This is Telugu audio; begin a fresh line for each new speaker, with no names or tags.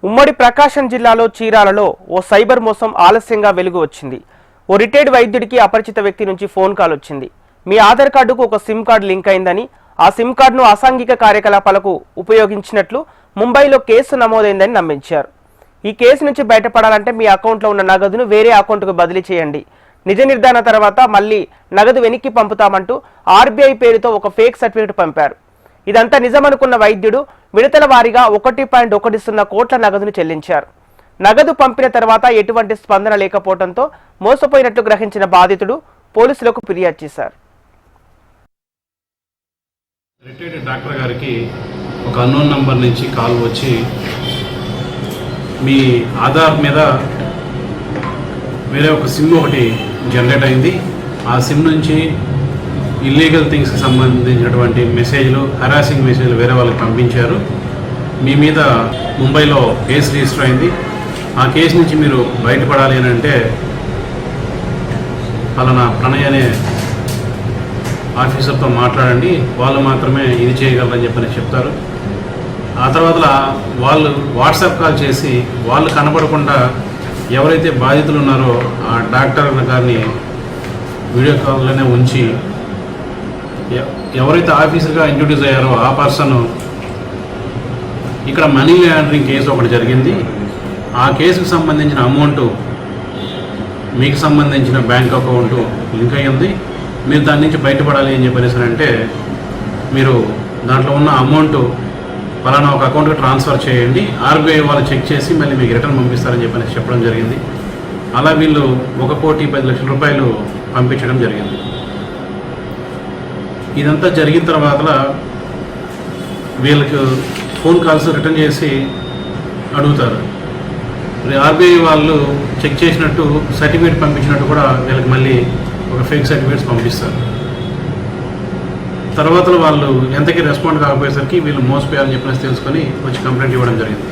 ఉమ్మడి ప్రకాశం జిల్లాలో చీరాలలో ఓ సైబర్ మోసం ఆలస్యంగా వెలుగు వచ్చింది. ఓ రిటైర్డ్ వైద్యుడికి అపరిచిత వ్యక్తి నుంచి ఫోన్ కాల్ వచ్చింది. మీ ఆధార్ కార్డుకు ఒక సిమ్ కార్డు లింక్ అయిందని, ఆ సిమ్ కార్డును అసాంఘిక కార్యకలాపాలకు ఉపయోగించినట్లు ముంబైలో కేసు నమోదైందని నమ్మించారు. ఈ కేసు నుంచి బయటపడాలంటే మీ అకౌంట్లో ఉన్న నగదును వేరే అకౌంట్కు బదిలీ చేయండి, నిజ నిర్ధారణ తర్వాత మళ్ళీ నగదు వెనక్కి పంపుతామంటూ ఆర్బీఐ పేరుతో ఒక ఫేక్ సర్టిఫికెట్ పంపారు. ఇదంతా నిజమనుకున్న వైద్యుడు విడతల వారీగా 1.10 కోట్ల నగదును చెల్లించారు. నగదు పంపిన తర్వాత ఎటువంటి స్పందన లేకపోవడంతో మోసపోయినట్లు గ్రహించిన బాధితుడు పోలీసులకు ఫిర్యాదు చేశారు.
రిటైర్డ్ డాక్టర్ గారికి ఒక అన్నోన్ నంబర్ నుంచి కాల్ వచ్చి మీ ఆధార్ మీద వేరే ఒక సిమ్ ఒకటి జనరేట్ అయింది, ఆ సిమ్ నుంచి ఇల్లీగల్ థింగ్స్కి సంబంధించినటువంటి మెసేజ్లు, హరాసింగ్ మెసేజ్లు వేరే వాళ్ళకి పంపించారు. మీ మీద ముంబైలో కేసు రిజిస్టర్ అయింది. ఆ కేసు నుంచి మీరు బయటపడాలి అని అంటే పలానా ప్రణయ్ అనే ఆఫీసర్తో మాట్లాడండి, వాళ్ళు మాత్రమే ఇది చేయగలరని చెప్పని చెప్తారు. ఆ తర్వాత వాళ్ళు వాట్సాప్ కాల్ చేసి వాళ్ళు కనపడకుండా ఎవరైతే బాధితులు ఉన్నారో ఆ డాక్టర్ గారిని వీడియో కాల్లోనే ఉంచి ఎవరైతే ఆఫీసర్గా ఇంట్రొడ్యూస్ అయ్యారో ఆ పర్సన్ ఇక్కడ మనీ లాండరింగ్ కేసు ఒకటి జరిగింది, ఆ కేసుకు సంబంధించిన అమౌంట్ మీకు సంబంధించిన బ్యాంక్ అకౌంట్ లింక్ అయ్యింది, మీరు దాని నుంచి బయటపడాలి అని చెప్పేసి అంటే మీరు దాంట్లో ఉన్న అమౌంట్ పలానా ఒక అకౌంట్కి ట్రాన్స్ఫర్ చేయండి, ఆర్బీఐ వాళ్ళు చెక్ చేసి మళ్ళీ మీకు రిటర్న్ పంపిస్తారని చెప్పేసి చెప్పడం జరిగింది. అలా వీళ్ళు 1,10,00,000 రూపాయలు పంపించడం జరిగింది. ఇదంతా జరిగిన తర్వాత వీళ్ళకి ఫోన్ కాల్స్ రిటర్న్ చేసి అడుగుతారు. ఆర్బీఐ వాళ్ళు చెక్ చేసినట్టు సర్టిఫికేట్ పంపించినట్టు కూడా వీళ్ళకి మళ్ళీ ఒక ఫేక్ సర్టిఫికేట్స్ పంపిస్తారు. తర్వాత వాళ్ళు ఎంతకీ రెస్పాండ్ కాకపోయేసరికి వీళ్ళు మోసపోయారని చెప్పేసి తెలుసుకొని వచ్చి కంప్లైంట్ ఇవ్వడం జరిగింది.